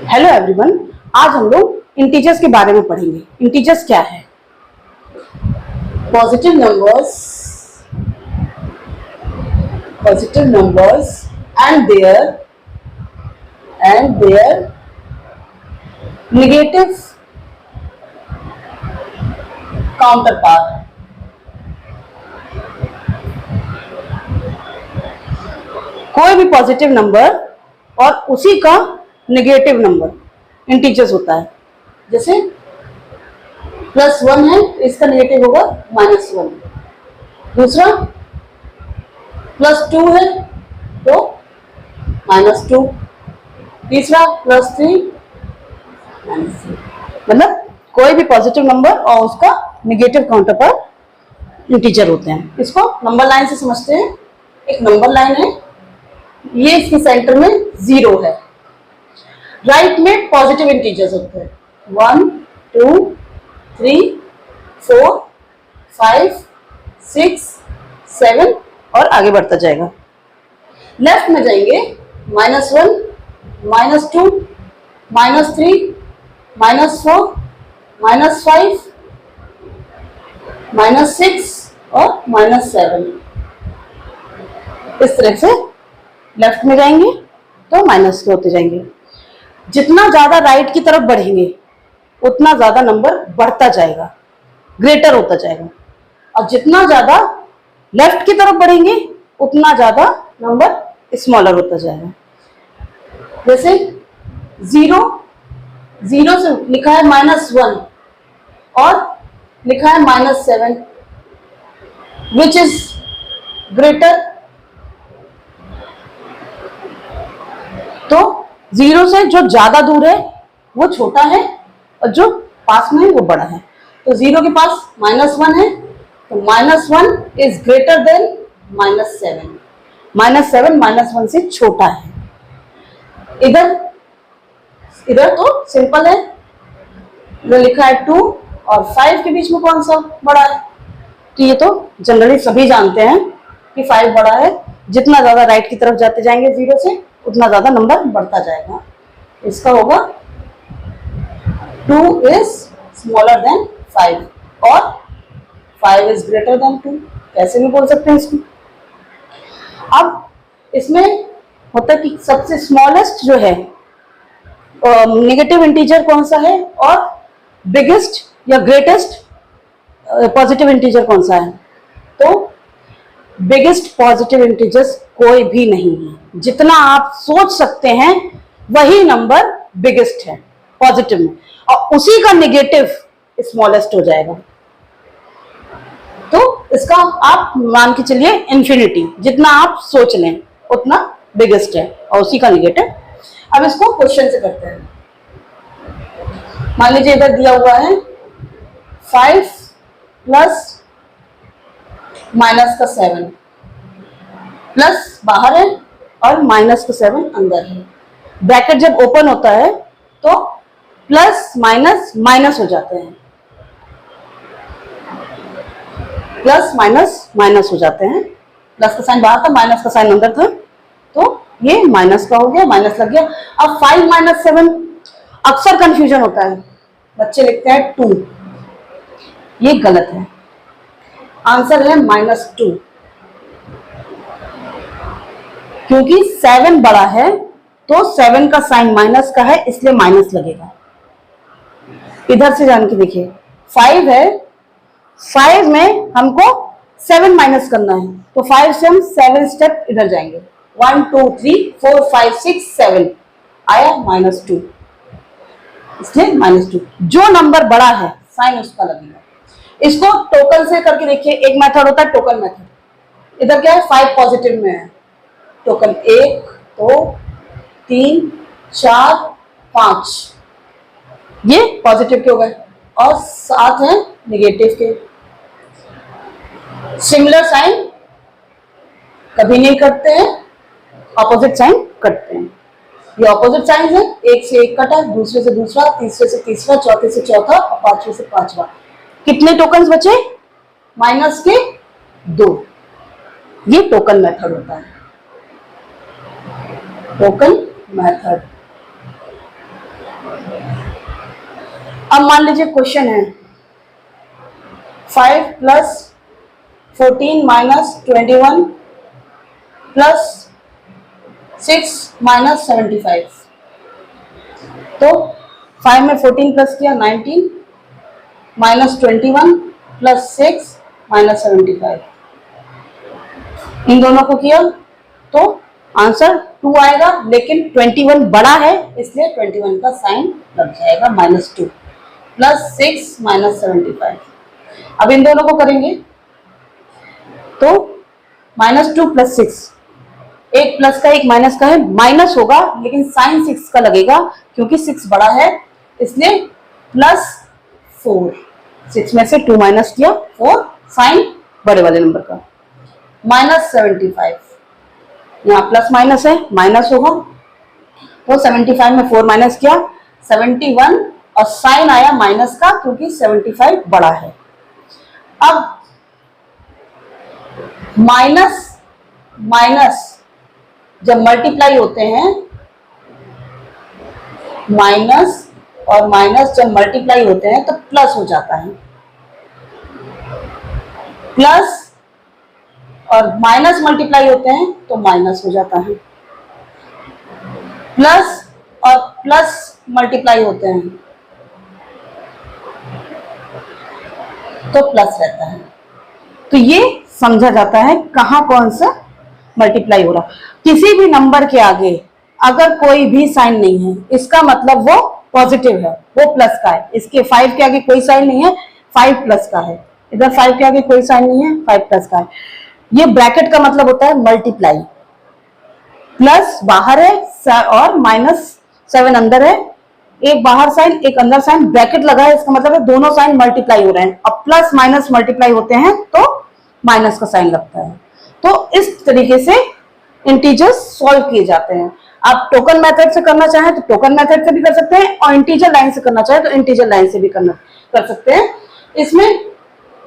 Hello everyone, आज हम लोग इंटीजर्स के बारे में पढ़ेंगे। इंटीजर्स क्या है? Positive numbers and their negative counter part. कोई भी पॉजिटिव नंबर और उसी का नेगेटिव नंबर इंटीजर्स होता है। जैसे +1 है, इसका नेगेटिव होगा -1। दूसरा +2 है तो -2। तीसरा +3 -3। मतलब कोई भी पॉजिटिव नंबर और उसका नेगेटिव काउंटर पर इंटीजर होते हैं। इसको नंबर लाइन से समझते हैं। एक नंबर लाइन है, ये इसके सेंटर में 0 है। राइट में पॉजिटिव इंटीजर्स होते हैं 1 2 3 4 5 6 7 और आगे बढ़ता जाएगा। लेफ्ट में जाएंगे -1 -2 -3 -4 -5 -6 और -7। इस तरह से लेफ्ट में जाएंगे तो माइनस के होते जाएंगे। जितना ज्यादा राइट की तरफ बढ़ेंगे उतना ज्यादा नंबर बढ़ता जाएगा, ग्रेटर होता जाएगा। और जितना ज्यादा लेफ्ट की तरफ बढ़ेंगे उतना ज्यादा नंबर स्मॉलर होता जाएगा। जैसे 0 से लिखा है -1 और लिखा है -7, विच इज ग्रेटर? तो 0 से जो ज्यादा दूर है वो छोटा है और जो पास में है वो बड़ा है। तो 0 के पास -1 है तो -1 इज ग्रेटर देन -7। -7 -1 से छोटा है। इधर तो सिंपल है, इधर लिखा है 2 और 5 के बीच में कौन सा बड़ा है? तो ये तो जनरली सभी जानते हैं कि 5 बड़ा है। जितना ज्यादा राइट की तरफ जाते जाएंगे 0 से उतना ज्यादा नंबर बढ़ता जाएगा। इसका होगा 2 इज स्मॉलर देन 5 और 5 इज ग्रेटर देन 2। कैसे भी बोल सकते हैं इसको। अब इसमें होता है कि सबसे स्मॉलेस्ट जो है नेगेटिव इंटीजर कौन सा है और बिगेस्ट या ग्रेटेस्ट पॉजिटिव इंटीजर कौन सा है? तो बिगेस्ट पॉजिटिव इंटीजर्स कोई भी नहीं है। जितना आप सोच सकते हैं वही नंबर बिगेस्ट है पॉजिटिव में, और उसी का नेगेटिव स्मॉलेस्ट हो जाएगा। तो इसका आप मान के चलिए इन्फिनिटी, जितना आप सोच लें उतना बिगेस्ट है और उसी का नेगेटिव। अब इसको क्वेश्चन से करते हैं। मान लीजिए इधर दिया हुआ है 5 प्लस -7, प्लस बाहर है और -7 अंदर है। ब्रैकेट जब ओपन होता है तो प्लस माइनस माइनस हो जाते हैं, प्लस माइनस माइनस हो जाते हैं। प्लस का साइन बाहर था, माइनस का साइन अंदर था, तो ये माइनस का हो गया, माइनस लग गया। अब 5 - 7 अक्सर कंफ्यूजन होता है, बच्चे लिखते हैं 2, ये गलत है। आंसर है -2, क्योंकि 7 बड़ा है तो 7 का साइन माइनस का है, इसलिए माइनस लगेगा। इधर से जान के देखिए 5 है, 5 में हमको 7 माइनस करना है तो 5 से हम 7 स्टेप इधर जाएंगे। 1 2 3 4 5 6 7 आया -2, इसलिए -2। जो नंबर बड़ा है साइन उसका लगेगा। इसको टोकन से करके देखिए। एक मेथड होता है टोकन मेथड। इधर क्या है, 5 पॉजिटिव में है, टोकन 1 2 3 4 5 ये पॉजिटिव के हो गए और 7 है नेगेटिव के। सिमिलर साइन कभी नहीं करते हैं, ऑपोजिट साइन करते हैं। ये ऑपोजिट साइन है, एक से एक कटा, दूसरे से दूसरा, तीसरे से तीसरा, चौथे से चौथा और पांचवे से पांचवा। कितने टोकन्स बचे? माइनस के 2। ये टोकन मेथड होता है, टोकन मेथड। अब मान लीजिए क्वेश्चन है 5 प्लस 14 माइनस 21 प्लस 6 माइनस 75। तो 5 में 14 प्लस किया 19 माइनस 21 प्लस 6 माइनस 75, इन दोनों को किया तो आंसर 2 आएगा, लेकिन 21 बड़ा है इसलिए 21 का साइन लग जाएगा -2 प्लस 6 माइनस 75। अब इन दोनों को करेंगे तो -2 प्लस 6, एक प्लस का एक माइनस का है, माइनस होगा लेकिन साइन 6 का लगेगा क्योंकि 6 बड़ा है इसलिए +4। 6 में से 2 माइनस किया 4, साइन बड़े वाले नंबर का -75। यहाँ प्लस माइनस है, माइनस होगा तो 75 में 4 माइनस किया 71 और साइन आया माइनस का क्योंकि 75 बड़ा है। अब माइनस माइनस जब मल्टीप्लाई होते हैं, माइनस और माइनस जब मल्टीप्लाई होते हैं तो प्लस हो जाता है, प्लस और माइनस मल्टीप्लाई होते हैं तो माइनस हो जाता है, प्लस और प्लस मल्टीप्लाई होते हैं तो प्लस रहता है। तो ये समझा जाता है कहां कौन सा मल्टीप्लाई हो रहा। किसी भी नंबर के आगे अगर कोई भी साइन नहीं है इसका मतलब वो पॉजिटिव है, वो प्लस का है। इसके 5 के आगे कोई साइन नहीं है, 5 प्लस का है। इधर 5 के आगे कोई साइन नहीं है, 5 प्लस का है। ये ब्रैकेट का मतलब होता है मल्टीप्लाई, प्लस बाहर है और -7 अंदर है, एक बाहर साइन एक अंदर साइन, ब्रैकेट लगा है, इसका मतलब है दोनों साइन मल्टीप्लाई हो रहे हैं। अब प्लस माइनस मल्टीप्लाई होते हैं तो माइनस का साइन लगता है। तो इस तरीके से इंटीजर्स सॉल्व किए जाते हैं। आप टोकन मेथड से करना चाहें तो टोकन मेथड से भी कर सकते हैं और इंटीजर लाइन से करना चाहें तो इंटीजर लाइन से भी कर सकते हैं। इसमें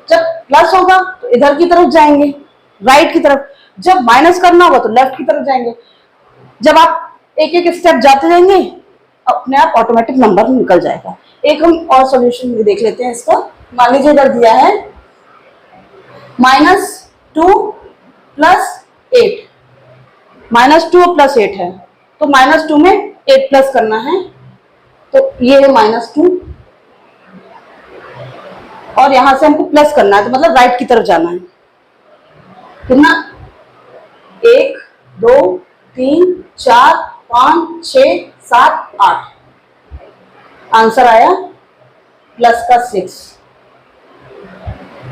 जब प्लस होगा तो इधर की तरफ जाएंगे, राइट की तरफ, जब माइनस करना होगा तो लेफ्ट की तरफ जाएंगे। जब आप एक एक स्टेप जाते जाएंगे अपने आप ऑटोमेटिक नंबर निकल जाएगा। एक हम और सॉल्यूशन देख लेते हैं इसका। मान लीजिए इधर दिया है -2 प्लस 8, -2 प्लस 8 है तो -2 में 8 प्लस करना है, तो ये है -2 और यहां से हमको प्लस करना है तो मतलब राइट की तरफ जाना है। कितना 1 2 3 4 5 6 7 8, आंसर आया प्लस का 6।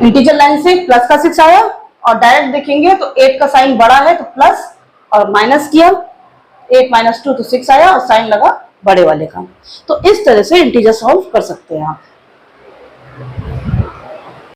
इंटीजर लाइन से प्लस का 6 आया और डायरेक्ट देखेंगे तो 8 का साइन बड़ा है तो प्लस और माइनस किया, 8 - 2 तो 6 आया और साइन लगा बड़े वाले का। तो इस तरह से इंटीजर सॉल्व कर सकते हैं आप।